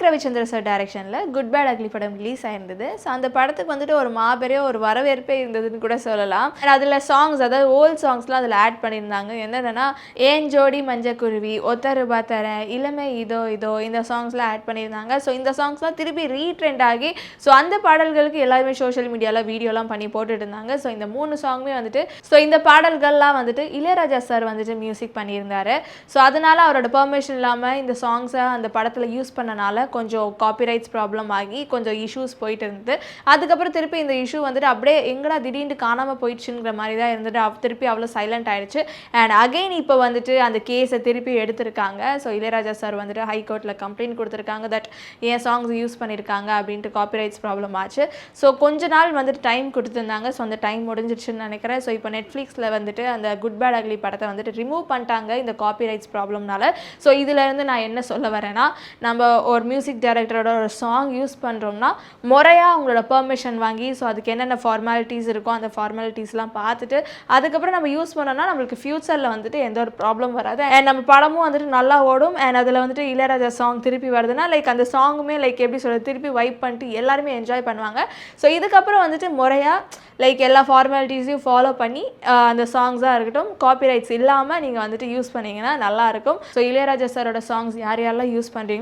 Manik Ravichandra sir டைரக்ஷனில் good bad ugly படம் release ஆயிருந்தது. So அந்த படத்துக்கு வந்துட்டு ஒரு மாபெரிய ஒரு வரவேற்பே இருந்ததுன்னு கூட சொல்லலாம். அதில் சாங்ஸ், அதாவது ஓல்ட் சாங்ஸ்லாம் அதில் ஆட் பண்ணியிருந்தாங்க. என்னென்னா ஏன் ஜோடி மஞ்சக்குருவி, ஒத்த ரூபா தரேன், இளமை இதோ இதோ, இந்த சாங்ஸ்லாம் ஆட் பண்ணியிருந்தாங்க. ஸோ இந்த சாங்ஸ்லாம் திருப்பி ரீட்ரெண்ட் ஆகி ஸோ அந்த பாடல்களுக்கு எல்லாருமே சோஷியல் மீடியாவில் வீடியோலாம் பண்ணி போட்டுட்டு இருந்தாங்க. ஸோ இந்த 3 சாங்குமே வந்துட்டு ஸோ இந்த பாடல்கள்லாம் வந்துட்டு இளையராஜா சார் வந்துட்டு மியூசிக் பண்ணியிருந்தாரு. ஸோ அதனால அவரோட பெர்மிஷன் இல்லாமல் இந்த சாங்ஸை அந்த படத்தில் யூஸ் பண்ணனால கொஞ்சம் காப்பிரைட்ஸ் ப்ராப்ளம் ஆகி கொஞ்சம் இஷ்யூஸ் போயிட்டு இருந்தது. அதுக்கப்புறம் திருப்பி இந்த இஷ்யூ வந்துட்டு அப்படியே எங்கடா திடீர்னு காணாமல் போயிடுச்சுங்கிற மாதிரி தான் இருந்துட்டு திருப்பி அவ்வளோ சைலண்ட் ஆயிடுச்சு. அண்ட் அகெயின் இப்போ வந்துட்டு அந்த கேஸை திருப்பி எடுத்திருக்காங்க. ஸோ இளையராஜா சார் வந்துட்டு ஹைகோர்ட்டில் கம்ப்ளைண்ட் கொடுத்துருக்காங்க தட் ஏன் சாங்ஸ் யூஸ் பண்ணியிருக்காங்க அப்படின்ட்டு காப்பிரைட்ஸ் ப்ராப்ளம் ஆச்சு. ஸோ கொஞ்ச நாள் வந்துட்டு டைம் கொடுத்துருந்தாங்க. ஸோ அந்த டைம் முடிஞ்சிடுச்சுன்னு நினைக்கிறேன். ஸோ இப்போ நெட்ஃப்ளிக்ஸில் வந்துட்டு அந்த குட் பேட் அக்லி படத்தை வந்துட்டு ரிமூவ் பண்ணிட்டாங்க இந்த காப்பிரைட்ஸ் ப்ராப்ளம்னால. ஸோ இதிலேருந்து நான் என்ன சொல்ல வரேன்னா, நம்ம ஒரு மியூசிக் டைரக்டரோட ஒரு சாங் யூஸ் பண்ணுறோம்னா முறையாக அவங்களோட பெர்மிஷன் வாங்கி ஸோ அதுக்கு என்னென்ன ஃபார்மாலிட்டிஸ் இருக்கோ அந்த ஃபார்மாலிட்டிஸ்லாம் பார்த்துட்டு அதுக்கப்புறம் நம்ம யூஸ் பண்ணோம்னா நம்மளுக்கு ஃப்யூச்சரில் வந்துட்டு எந்த ஒரு ப்ராப்ளம் வராது. அண்ட் நம்ம படமும் வந்துட்டு நல்லா ஓடும். அண்ட் அதில் வந்துட்டு இளையராஜா சாங் திருப்பி வருதுன்னா லைக் அந்த சாங்குமே லைக் எப்படி சொல்கிறது, திருப்பி வைப் பண்ணிட்டு எல்லாருமே என்ஜாய் பண்ணுவாங்க. ஸோ இதுக்கப்புறம் வந்துட்டு முறையாக லைக் எல்லா ஃபார்மாலிட்டிஸையும் ஃபாலோ பண்ணி அந்த சாங்ஸாக இருக்கட்டும் காப்பிரைட்ஸ் இல்லாமல் நீங்கள் வந்துட்டு யூஸ் பண்ணிங்கன்னா நல்லாயிருக்கும். ஸோ இளையராஜா சாரோட சாங்ஸ் யார் யாரெல்லாம் யூஸ் பண்ணுறீங்களோ